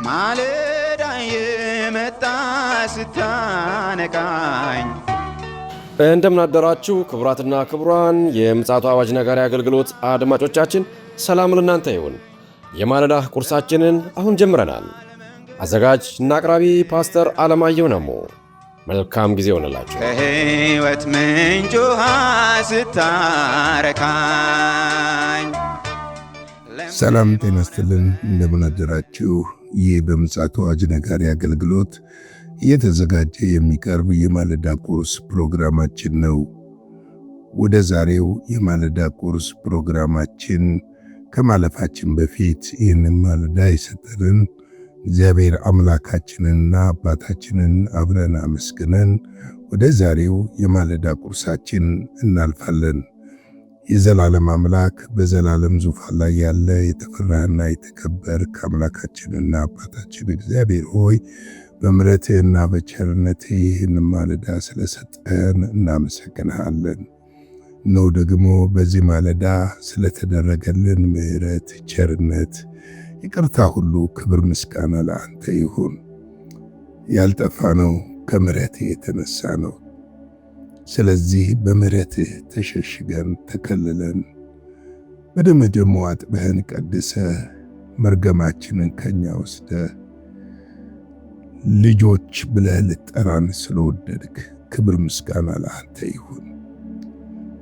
ማለዳ የመጣ ስታነቃኝ እንደምን አደራችሁ ክቡራትና ክቡራን የምፅዓቱ አዋጅ ነጋሪ አገልግሎት አድማጮቻችን፣ ሰላም ለእናንተ ይሁን። የማለዳ ቁርሳችንን አሁን ጀምረናል። አዘጋጅ እና አቅራቢ ፓስተር አለማየሁ ነሞ። መልካም ጊዜ ሆነላችሁ። ከሕይወት ምንጭ ውሃ ስታረካኝ ሰላም ጤና ይስጥልን። እንደምን አደራችሁ። ይህ በምፅዓቱ አዋጅ ነጋሪ አገልግሎት እየተዘጋጀ የሚቀርብ የማለዳ ቁርስ ፕሮግራማችን ነው። ወደ ዛሬው የማለዳ ቁርስ ፕሮግራማችን ከማለፋችን በፊት ይህንን ማለዳ የሰጠንን እግዚአብሔር አምላካችንንና አባታችንን አብረን አመስግነን ወደ ዛሬው የማለዳ ቁርሳችን እናልፋለን። የዘላለም አምላክ በዘላለም ዙፋን ላይ ያለ የተፈራህና የተከበርክ አምላካችንና አባታችን እግዚአብሔር ሆይ በምሕረትህና በቸርነትህ ይህን ማለዳ ስለሰጠን እናመሰግንሃለን። ነው ደግሞ በዚህ ማለዳ ስለተደረገልን ምሕረት፣ ቸርነት፣ ይቅርታ ሁሉ ክብር ምስጋና ለአንተ ይሁን። ያልጠፋነው ከምሕረትህ የተነሳ ነው። ስለዚህ በምሕረትህ ተሸሽገን ተከልለን በደም ደግሞ አጥበህን ቀድሰህ መርገማችንን ከኛ ወስደህ ልጆች ብለህ ልጠራን ስለወደድክ ክብር ምስጋና ለአንተ ይሁን።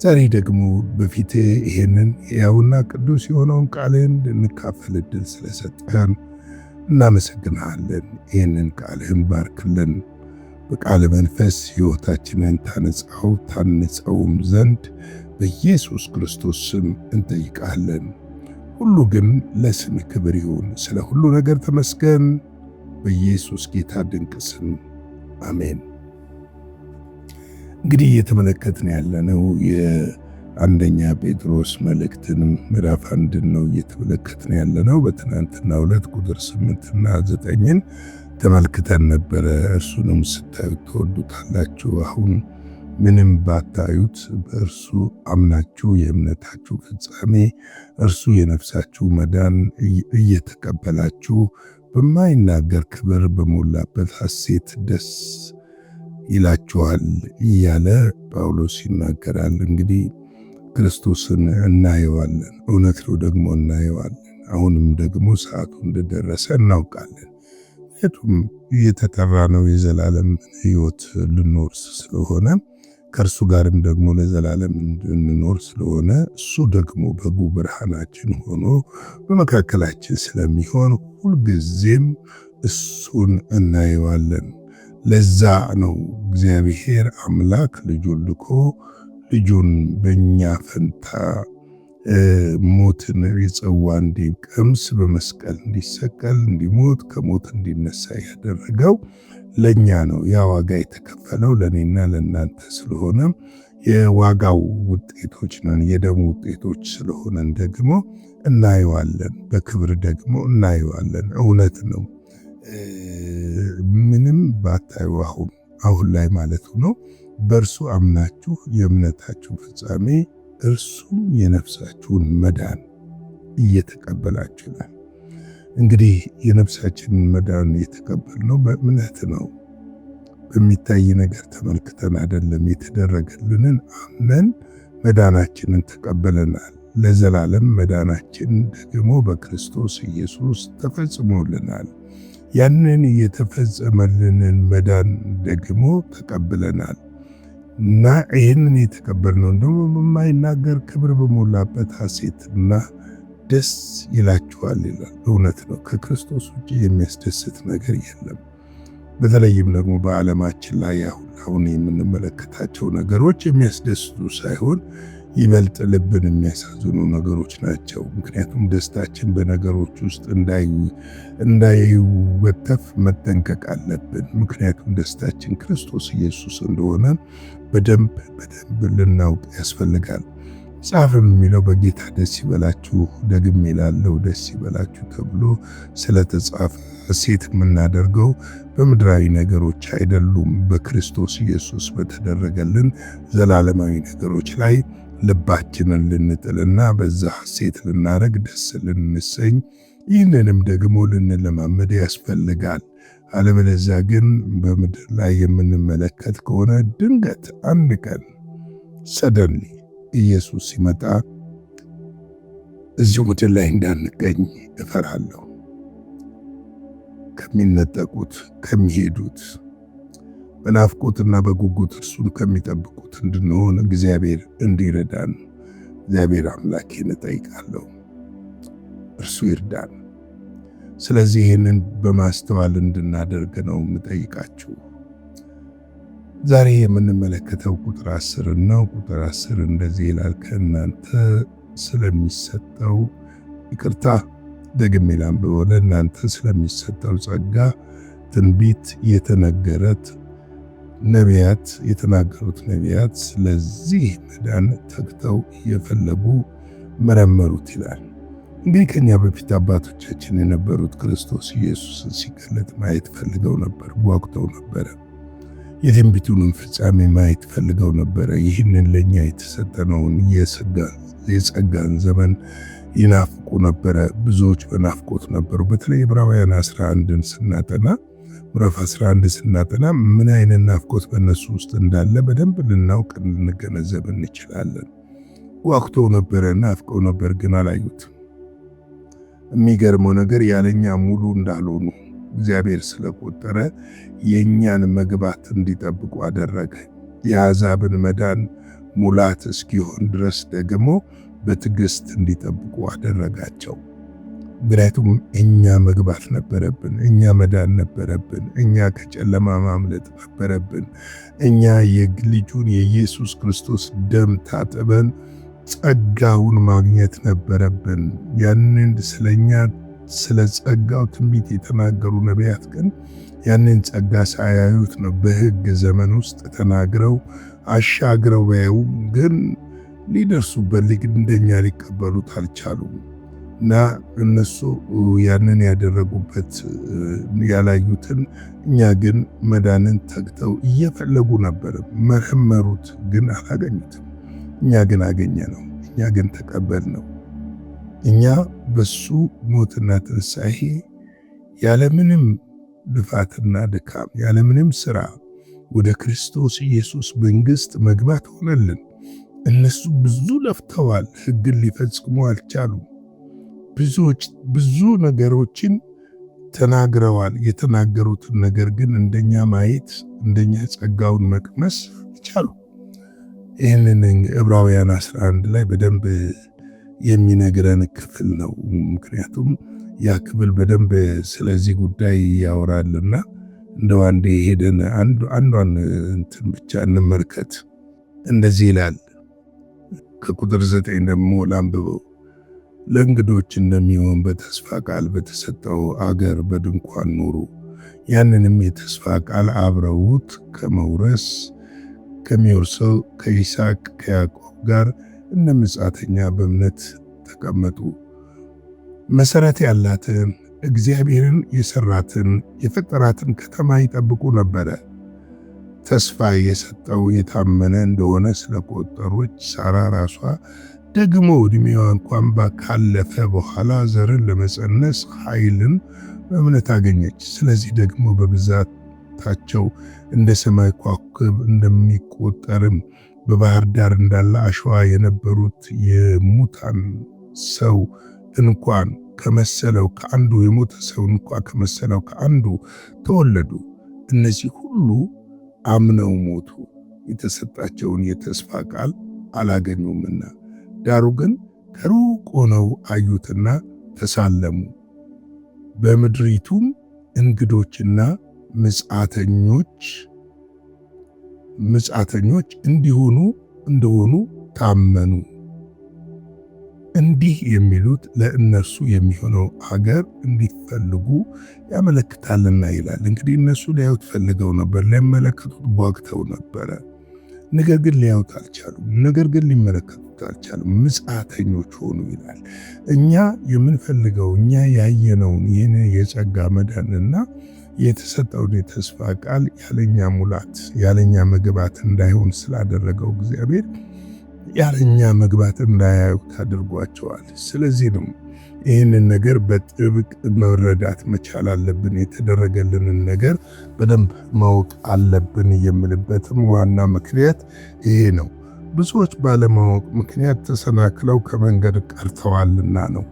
ዛሬ ደግሞ በፊትህ ይሄንን ሕያውና ቅዱስ የሆነውን ቃልህን እንካፈል ዕድል ስለሰጠን እናመሰግንሃለን። ይህንን ቃልህን ባርክልን። በቃል መንፈስ ሕይወታችንን ታንጸውም ዘንድ በኢየሱስ ክርስቶስ ስም እንጠይቃለን። ሁሉ ግን ለስም ክብር ይሁን። ስለ ሁሉ ነገር ተመስገን። በኢየሱስ ጌታ ድንቅ ስም አሜን። እንግዲህ እየተመለከትን ያለነው የአንደኛ ጴጥሮስ መልእክትን ምዕራፍ 1 ነው እየተመለከትን ያለነው። በትናንትናው ዕለት ቁጥር 8 እና 9 ተመልክተን ነበረ። እርሱንም ስታዩት ትወዱታላችሁ። አሁን ምንም ባታዩት በእርሱ አምናችሁ የእምነታችሁ ፍጻሜ እርሱ የነፍሳችሁ መዳን እየተቀበላችሁ በማይናገር ክብር በሞላበት ሐሴት ደስ ይላችኋል እያለ ጳውሎስ ይናገራል። እንግዲህ ክርስቶስን እናየዋለን፣ እውነት ነው ደግሞ እናየዋለን። አሁንም ደግሞ ሰዓቱ እንደደረሰ እናውቃለን። ምክንያቱም የተጠራ ነው የዘላለም ሕይወት ልንወርስ ስለሆነ ከእርሱ ጋርም ደግሞ ለዘላለም እንድንኖር ስለሆነ እሱ ደግሞ በጉ ብርሃናችን ሆኖ በመካከላችን ስለሚሆን ሁልጊዜም እሱን እናየዋለን። ለዛ ነው እግዚአብሔር አምላክ ልጁን ልኮ ልጁን በእኛ ፈንታ ሞትን የጽዋ እንዲቀምስ በመስቀል እንዲሰቀል እንዲሞት ከሞት እንዲነሳ ያደረገው ለኛ ነው። ያ ዋጋ የተከፈለው ለኔና ለናንተ ስለሆነ የዋጋው ውጤቶች ነን፣ የደሙ ውጤቶች ስለሆነን ደግሞ እናየዋለን፣ በክብር ደግሞ እናየዋለን። እውነት ነው። ምንም ባታዩ አሁን ላይ ማለቱ ነው በእርሱ አምናችሁ የእምነታችሁ ፍጻሜ እርሱም የነፍሳችሁን መዳን እየተቀበላችሁ ይላል። እንግዲህ የነፍሳችንን መዳን የተቀበልነው በእምነት ነው። በሚታይ ነገር ተመልክተን አይደለም። የተደረገልንን አምነን መዳናችንን ተቀበለናል። ለዘላለም መዳናችን ደግሞ በክርስቶስ ኢየሱስ ተፈጽሞልናል። ያንን የተፈጸመልንን መዳን ደግሞ ተቀብለናል እና ይህንን የተቀበልነው ደግሞ በማይናገር ክብር በሞላበት ሐሴትና ደስ ይላችኋል ይላል። እውነት ነው። ከክርስቶስ ውጭ የሚያስደስት ነገር የለም። በተለይም ደግሞ በዓለማችን ላይ አሁን የምንመለከታቸው ነገሮች የሚያስደስቱ ሳይሆን ይበልጥ ልብን የሚያሳዝኑ ነገሮች ናቸው። ምክንያቱም ደስታችን በነገሮች ውስጥ እንዳይወተፍ መጠንቀቅ አለብን። ምክንያቱም ደስታችን ክርስቶስ ኢየሱስ እንደሆነ በደንብ ልናውቅ ያስፈልጋል። መጽሐፍም የሚለው በጌታ ደስ ይበላችሁ፣ ደግሜ እላለሁ ደስ ይበላችሁ ተብሎ ስለተጻፈ ሐሴት የምናደርገው በምድራዊ ነገሮች አይደሉም፣ በክርስቶስ ኢየሱስ በተደረገልን ዘላለማዊ ነገሮች ላይ ልባችንን ልንጥልና በዛ ሐሴት ልናረግ ደስ ልንሰኝ ይህንንም ደግሞ ልንለማመድ ያስፈልጋል። አለበለዚያ ግን በምድር ላይ የምንመለከት ከሆነ ድንገት አንድ ቀን ሰደንሊ ኢየሱስ ሲመጣ እዚሁ ምድር ላይ እንዳንገኝ እፈራለሁ። ከሚነጠቁት ከሚሄዱት በናፍቆትና በጉጉት እርሱን ከሚጠብቁት እንድንሆን እግዚአብሔር እንዲረዳን እግዚአብሔር አምላኬን እጠይቃለሁ። እርሱ ይርዳን። ስለዚህ ይህንን በማስተዋል እንድናደርግ ነው የምጠይቃችሁ። ዛሬ የምንመለከተው ቁጥር 10 ነው። ቁጥር 10 እንደዚህ ይላል፣ ከእናንተ ስለሚሰጠው ይቅርታ ደግሜ ላንብበው። ለእናንተ ስለሚሰጠው ጸጋ ትንቢት የተነገረት ነቢያት የተናገሩት ነቢያት ስለዚህ መዳን ተግተው እየፈለጉ መረመሩት ይላል። እንግዲህ ከኛ በፊት አባቶቻችን የነበሩት ክርስቶስ ኢየሱስን ሲገለጥ ማየት ፈልገው ነበር፣ ጓጉተው ነበረ። የትንቢቱንም ፍጻሜ ማየት ፈልገው ነበረ። ይህንን ለኛ የተሰጠነውን የጸጋን ዘመን ይናፍቁ ነበረ። ብዙዎች በናፍቆት ነበሩ። በተለይ ዕብራውያን 11ን ስናጠና ምዕራፍ 11 ስናጠና ምን አይነት ናፍቆት በእነሱ ውስጥ እንዳለ በደንብ ልናውቅ ልንገነዘብ እንችላለን። ጓጉተው ነበረ፣ ናፍቀው ነበር፣ ግን አላዩትም። የሚገርመው ነገር ያለኛ ሙሉ እንዳልሆኑ እግዚአብሔር ስለቆጠረ የእኛን መግባት እንዲጠብቁ አደረገ። የአሕዛብን መዳን ሙላት እስኪሆን ድረስ ደግሞ በትዕግስት እንዲጠብቁ አደረጋቸው። ምክንያቱም እኛ መግባት ነበረብን፣ እኛ መዳን ነበረብን፣ እኛ ከጨለማ ማምለጥ ነበረብን። እኛ የልጁን የኢየሱስ ክርስቶስ ደም ታጥበን ጸጋውን ማግኘት ነበረብን። ያንን ስለኛ ስለ ጸጋው ትንቢት የተናገሩ ነቢያት ግን ያንን ጸጋ ሳያዩት ነው በሕግ ዘመን ውስጥ ተናግረው አሻግረው ባዩ ግን ሊደርሱበት እንደኛ ሊቀበሉት አልቻሉም። እና እነሱ ያንን ያደረጉበት ያላዩትን እኛ ግን መዳንን ተግተው እየፈለጉ ነበር። መረመሩት ግን አላገኙትም። እኛ ግን አገኘ ነው። እኛ ግን ተቀበል ነው። እኛ በሱ ሞትና ትንሣኤ ያለምንም ልፋትና ድካም ያለምንም ሥራ ወደ ክርስቶስ ኢየሱስ መንግሥት መግባት ሆነልን። እነሱ ብዙ ለፍተዋል፣ ሕግን ሊፈጽሙ አልቻሉም። ብዙ ነገሮችን ተናግረዋል። የተናገሩትን ነገር ግን እንደኛ ማየት እንደኛ ጸጋውን መቅመስ ይቻሉ። ይህንን ዕብራውያን 11 ላይ በደንብ የሚነግረን ክፍል ነው። ምክንያቱም ያ ክፍል በደንብ ስለዚህ ጉዳይ ያወራልና እንደው አንዴ ሄደን አንዷን እንትን ብቻ እንመልከት። እንደዚህ ይላል። ከቁጥር 9 ደግሞ ላንብበው። ለእንግዶች እንደሚሆን በተስፋ ቃል በተሰጠው አገር በድንኳን ኑሩ። ያንንም የተስፋ ቃል አብረውት ከመውረስ ከሚወርሰው ከይስሐቅ ከያዕቆብ ጋር እንደ ምጻተኛ በእምነት ተቀመጡ። መሰረት ያላትን እግዚአብሔርን የሰራትን የፈጠራትን ከተማ ይጠብቁ ነበረ። ተስፋ የሰጠው የታመነ እንደሆነ ስለቆጠሮች ሳራ ራሷ ደግሞ ዕድሜዋ እንኳን ካለፈ በኋላ ዘርን ለመጸነስ ኃይልን በእምነት አገኘች። ስለዚህ ደግሞ በብዛታቸው እንደ ሰማይ ከዋክብት እንደሚቆጠርም በባህር ዳር እንዳለ አሸዋ የነበሩት የሙታን ሰው እንኳን ከመሰለው ከአንዱ የሞተ ሰው እንኳን ከመሰለው ከአንዱ ተወለዱ። እነዚህ ሁሉ አምነው ሞቱ፣ የተሰጣቸውን የተስፋ ቃል አላገኙምና። ዳሩ ግን ከሩቅ ሆነው አዩትና ተሳለሙ። በምድሪቱም እንግዶችና ምጻተኞች እንደሆኑ ታመኑ። እንዲህ የሚሉት ለእነርሱ የሚሆነው አገር እንዲፈልጉ ያመለክታልና ይላል። እንግዲህ እነሱ ሊያዩት ፈልገው ነበር፣ ሊመለከቱት ጓግተው ነበረ። ነገር ግን ሊያዩት አልቻሉም። ነገር ግን ሊመለከቱት አልቻሉም። ምጻተኞች ሆኑ ይላል። እኛ የምንፈልገው እኛ ያየነውን ይህን የጸጋ መዳንና የተሰጠውን የተስፋ ቃል ያለኛ ሙላት ያለኛ መግባት እንዳይሆን ስላደረገው እግዚአብሔር ያለኛ መግባት እንዳያዩት አድርጓቸዋል። ስለዚህ ነው ይህንን ነገር በጥብቅ መረዳት መቻል አለብን። የተደረገልንን ነገር በደንብ ማወቅ አለብን የምልበትም ዋና ምክንያት ይሄ ነው። ብዙዎች ባለማወቅ ምክንያት ተሰናክለው ከመንገድ ቀርተዋልና ነው።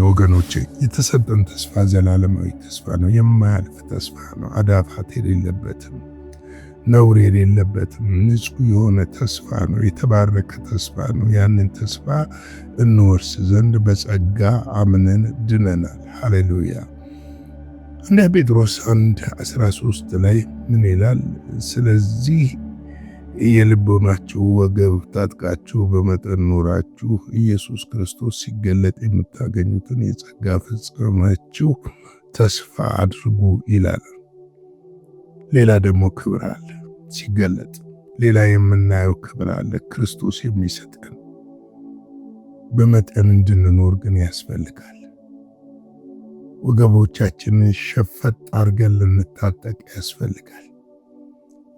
ወገኖቼ የተሰጠን ተስፋ ዘላለማዊ ተስፋ ነው። የማያልፍ ተስፋ ነው። አዳፋት የሌለበትም ነውር የሌለበትም ንጹህ የሆነ ተስፋ ነው። የተባረከ ተስፋ ነው። ያንን ተስፋ እንወርስ ዘንድ በጸጋ አምነን ድነናል። ሃሌሉያ። እንደ ጴጥሮስ 1:13 ላይ ምን ይላል? ስለዚህ የልቦናችሁ ወገብ ታጥቃችሁ በመጠን ኖራችሁ ኢየሱስ ክርስቶስ ሲገለጥ የምታገኙትን የጸጋ ፍጻሜያችሁ ተስፋ አድርጉ ይላል። ሌላ ደግሞ ክብር አለ ሲገለጥ። ሌላ የምናየው ክብር አለ ክርስቶስ የሚሰጠን። በመጠን እንድንኖር ግን ያስፈልጋል። ወገቦቻችንን ሸፈጥ አድርገን ልንታጠቅ ያስፈልጋል።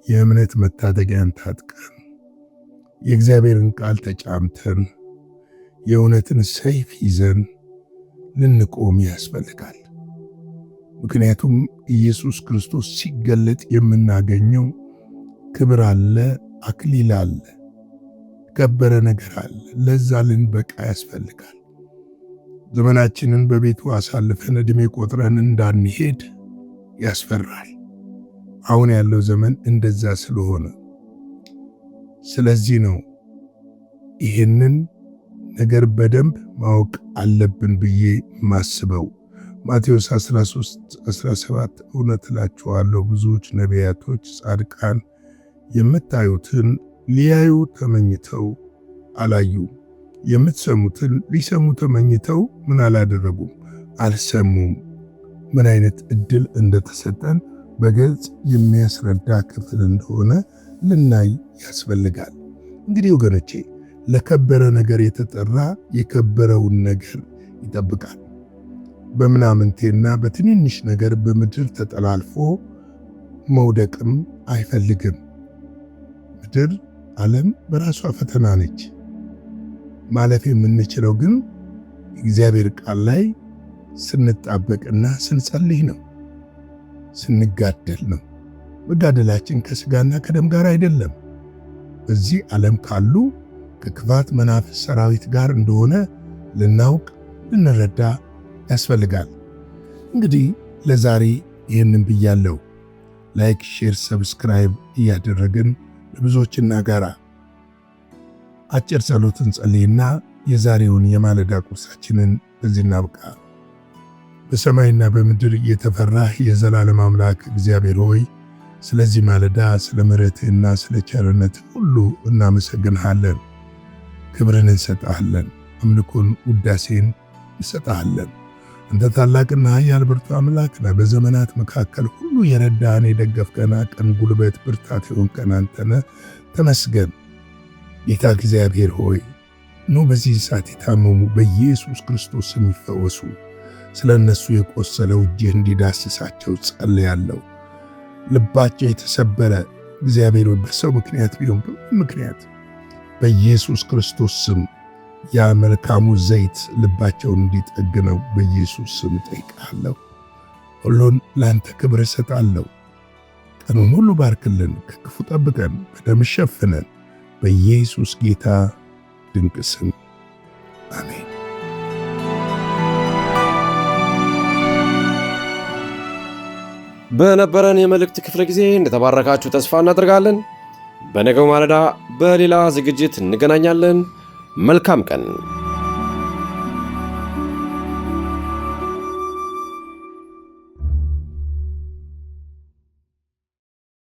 የእምነት መታጠቂያን ታጥቀን የእግዚአብሔርን ቃል ተጫምተን የእውነትን ሰይፍ ይዘን ልንቆም ያስፈልጋል። ምክንያቱም ኢየሱስ ክርስቶስ ሲገለጥ የምናገኘው ክብር አለ፣ አክሊል አለ፣ ከበረ ነገር አለ። ለዛ ልንበቃ ያስፈልጋል። ዘመናችንን በቤቱ አሳልፈን ዕድሜ ቆጥረን እንዳንሄድ ያስፈራል። አሁን ያለው ዘመን እንደዛ ስለሆነ፣ ስለዚህ ነው ይህንን ነገር በደንብ ማወቅ አለብን ብዬ ማስበው። ማቴዎስ 13:17 እውነት እላችኋለሁ ብዙዎች ነቢያቶች፣ ጻድቃን የምታዩትን ሊያዩ ተመኝተው አላዩም፣ የምትሰሙትን ሊሰሙ ተመኝተው ምን አላደረጉም? አልሰሙም። ምን አይነት እድል እንደተሰጠን በግልጽ የሚያስረዳ ክፍል እንደሆነ ልናይ ያስፈልጋል። እንግዲህ ወገኖቼ ለከበረ ነገር የተጠራ የከበረውን ነገር ይጠብቃል። በምናምንቴና በትንንሽ ነገር በምድር ተጠላልፎ መውደቅም አይፈልግም። ምድር ዓለም በራሷ ፈተና ነች። ማለፍ የምንችለው ግን እግዚአብሔር ቃል ላይ ስንጣበቅና ስንጸልይ ነው፣ ስንጋደል ነው። መጋደላችን ከስጋና ከደም ጋር አይደለም፣ በዚህ ዓለም ካሉ ከክፋት መናፍስት ሰራዊት ጋር እንደሆነ ልናውቅ ልንረዳ ያስፈልጋል። እንግዲህ ለዛሬ ይህንን ብያለሁ። ላይክ፣ ሼር፣ ሰብስክራይብ እያደረግን ለብዙዎች እናጋራ። አጭር ጸሎትን ጸልይና የዛሬውን የማለዳ ቁርሳችንን በዚህ እናብቃ። በሰማይና በምድር የተፈራህ የዘላለም አምላክ እግዚአብሔር ሆይ ስለዚህ ማለዳ ስለ ምሕረትህና ስለ ቸርነትህ ሁሉ እናመሰግንሃለን። ክብርን እንሰጥሃለን። አምልኮን፣ ውዳሴን እንሰጥሃለን። አንተ ታላቅና ኃያል ብርቱ አምላክ ነህ። በዘመናት መካከል ሁሉ የረዳህን የደገፍከን፣ ቀን ጉልበት ብርታት የሆንከን አንተ ነህ። ተመስገን። ጌታ እግዚአብሔር ሆይ ኑ በዚህ ሰዓት የታመሙ በኢየሱስ ክርስቶስ ስም ይፈወሱ። ስለ እነሱ የቆሰለው እጅህ እንዲዳስሳቸው ጸልያለሁ። ልባቸው የተሰበረ እግዚአብሔር ሆይ በሰው ምክንያት ቢሆን በምን ምክንያት በኢየሱስ ክርስቶስ ስም ያ መልካሙ ዘይት ልባቸውን እንዲጠግነው በኢየሱስ ስም ጠይቃለሁ። ሁሉን ለአንተ ክብር እሰጣለሁ። ቀኑን ሁሉ ባርክልን፣ ከክፉ ጠብቀን፣ በደም ሸፍነን፣ በኢየሱስ ጌታ ድንቅ ስም አሜን። በነበረን የመልእክት ክፍለ ጊዜ እንደተባረካችሁ ተስፋ እናደርጋለን። በነገው ማለዳ በሌላ ዝግጅት እንገናኛለን። መልካም ቀን።